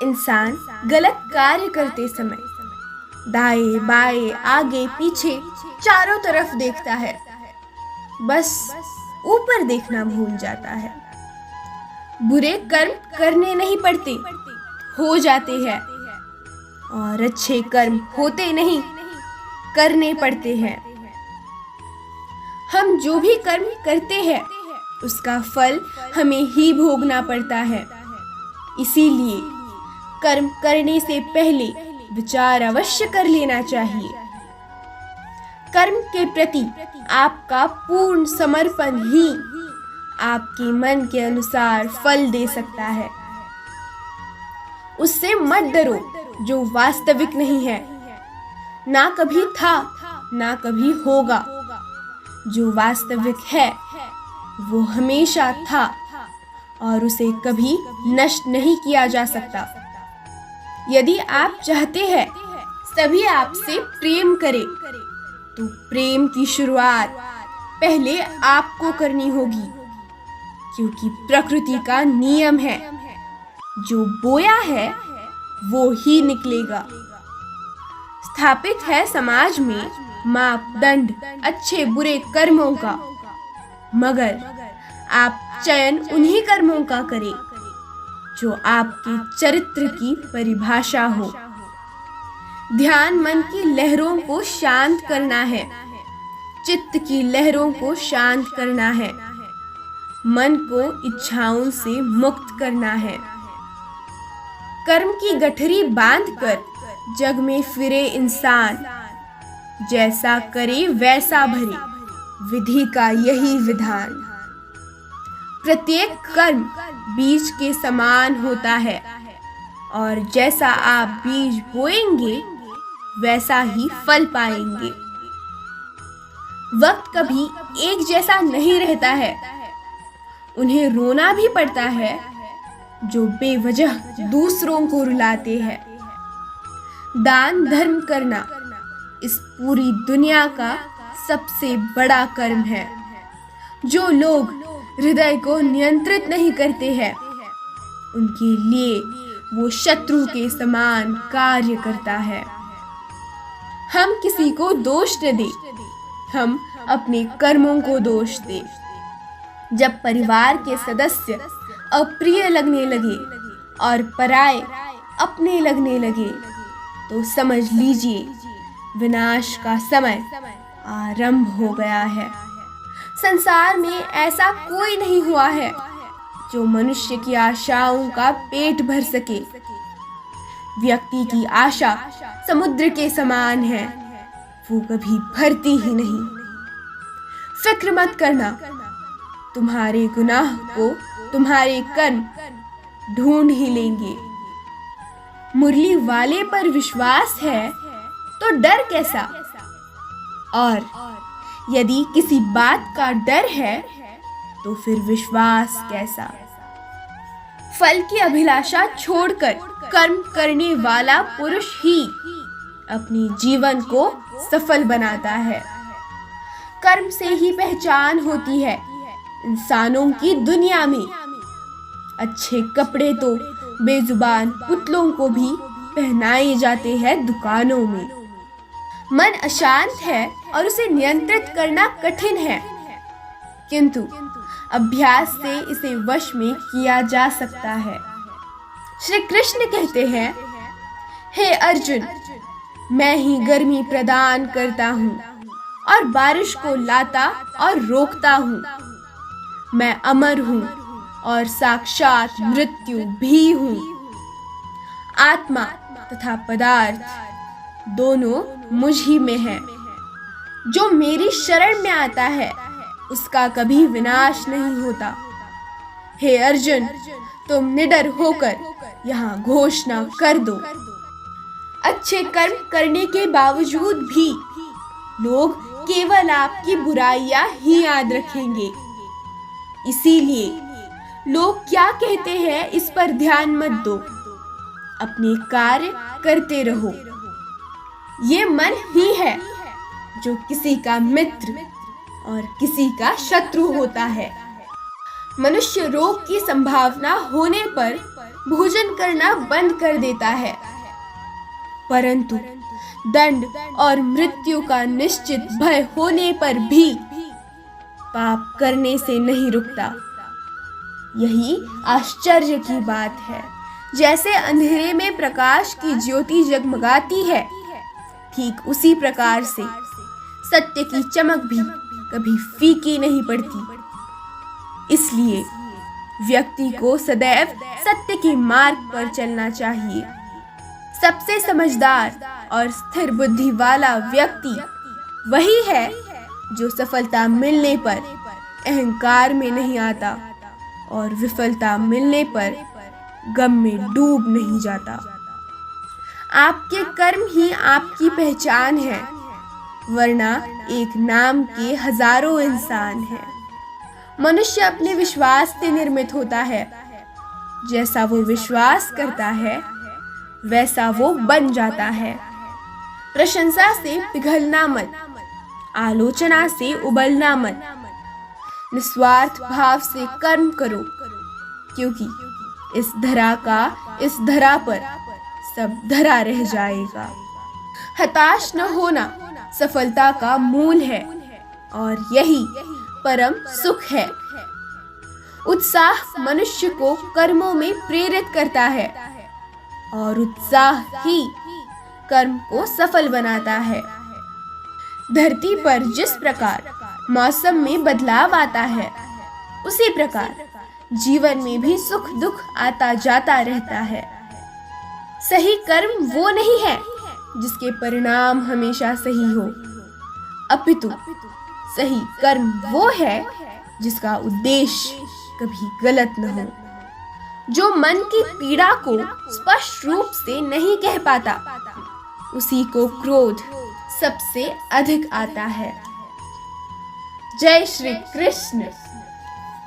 इंसान गलत कार्य करते समय दाएं बाएं आगे पीछे चारों तरफ देखता है, बस ऊपर देखना भूल जाता है। बुरे कर्म करने नहीं पड़ते, हो जाते हैं, और अच्छे कर्म होते नहीं, करने पड़ते हैं। हम जो भी कर्म करते हैं उसका फल हमें ही भोगना पड़ता है। इसीलिए कर्म करने से पहले विचार अवश्य कर लेना चाहिए। कर्म के प्रति आपका पूर्ण समर्पण ही आपके मन के अनुसार फल दे सकता है। उससे मत डरो जो वास्तविक नहीं है, ना कभी था ना कभी होगा। जो वास्तविक है वो हमेशा था और उसे कभी नष्ट नहीं किया जा सकता। यदि आप चाहते हैं सभी आपसे प्रेम करें, तो प्रेम की शुरुआत पहले आपको करनी होगी, क्योंकि प्रकृति का नियम है, जो बोया है वो ही निकलेगा। स्थापित है समाज में मापदंड अच्छे बुरे कर्मों का, मगर आप चयन उन्हीं कर्मों का करें जो आपके चरित्र की परिभाषा हो। ध्यान मन की लहरों को शांत करना है, चित्त की लहरों को शांत करना है, मन को इच्छाओं से मुक्त करना है। कर्म की गठरी बांधकर जग में फिरे इंसान, जैसा करे वैसा भरे, विधि का यही विधान। प्रत्येक कर्म बीज के समान होता है, और जैसा आप बीज बोएंगे वैसा ही फल पाएंगे। वक्त कभी एक जैसा नहीं रहता है, उन्हें रोना भी पड़ता है जो बेवजह दूसरों को रुलाते हैं। दान धर्म करना इस पूरी दुनिया का सबसे बड़ा कर्म है। जो लोग हृदय को नियंत्रित नहीं करते हैं, उनके लिए वो शत्रु के समान कार्य करता है। हम किसी को दोष न दें, हम अपने कर्मों को दोष दें। जब परिवार के सदस्य अप्रिय लगने लगे और पराये अपने लगने लगे, तो समझ लीजिए विनाश का समय आरंभ हो गया है। संसार में ऐसा कोई नहीं हुआ है जो मनुष्य की आशाओं का पेट भर सके। व्यक्ति की आशा समुद्र के समान है, वो कभी भरती ही नहीं। फिक्र मत करना, तुम्हारे गुनाह को तुम्हारे कर्म ढूंढ ही लेंगे। मुरली वाले पर विश्वास है तो डर कैसा? और यदि किसी बात का डर है तो फिर विश्वास कैसा? फल की अभिलाषा छोड़कर कर्म करने वाला पुरुष ही अपने जीवन को सफल बनाता है। कर्म से ही पहचान होती है इंसानों की दुनिया में। अच्छे कपड़े तो बेजुबान पुतलों को भी पहनाए जाते हैं दुकानों में। मन अशांत है और उसे नियंत्रित करना कठिन है, किंतु अभ्यास से इसे वश में किया जा सकता है। श्री कृष्ण कहते हैं, हे अर्जुन, मैं ही गर्मी प्रदान करता हूँ और बारिश को लाता और रोकता हूँ। मैं अमर हूँ और साक्षात मृत्यु भी हूँ। आत्मा तथा पदार्थ दोनों मुझ ही में है। जो मेरी शरण में आता है उसका कभी विनाश नहीं होता। हे अर्जुन, तुम निडर होकर यहाँ घोषणा कर दो। अच्छे कर्म करने के बावजूद भी लोग केवल आपकी बुराइयां ही याद रखेंगे। इसीलिए लोग क्या कहते हैं इस पर ध्यान मत दो, अपने कार्य करते रहो। ये मन ही है जो किसी का मित्र और किसी का शत्रु होता है। मनुष्य रोग की संभावना होने पर भोजन करना बंद कर देता है, परंतु दंड और मृत्यु का निश्चित भय होने पर भी पाप करने से नहीं रुकता। यही आश्चर्य की बात है। जैसे अंधेरे में प्रकाश की ज्योति जगमगाती है, ठीक उसी प्रकार से सत्य की चमक भी कभी फीकी नहीं पड़ती। इसलिए व्यक्ति को सदैव सत्य के मार्ग पर चलना चाहिए। सबसे समझदार और स्थिर बुद्धि वाला व्यक्ति वही है जो सफलता मिलने पर अहंकार में नहीं आता और विफलता मिलने पर गम में डूब नहीं जाता। आपके कर्म ही आपकी पहचान है, वरना एक नाम के हजारों इंसान हैं। मनुष्य अपने विश्वास से निर्मित होता है। जैसा वो विश्वास करता है वैसा वो बन जाता है। प्रशंसा से पिघलना मत, आलोचना से उबलना मत। निस्वार्थ भाव से कर्म करो, क्योंकि इस धरा पर सब धरा रह जाएगा। हताश न होना सफलता का मूल है और यही परम सुख है। उत्साह मनुष्य को कर्मों में प्रेरित करता है और उत्साह ही कर्म को सफल बनाता है। धरती पर जिस प्रकार मौसम में बदलाव आता है, उसी प्रकार जीवन में भी सुख दुख आता जाता रहता है। सही कर्म वो नहीं है जिसके परिणाम हमेशा सही हो, अपितु सही कर्म वो है जिसका उद्देश्य कभी गलत न हो। जो मन की पीड़ा को स्पष्ट रूप से नहीं कह पाता, उसी को क्रोध सबसे अधिक आता है। जय श्री कृष्ण।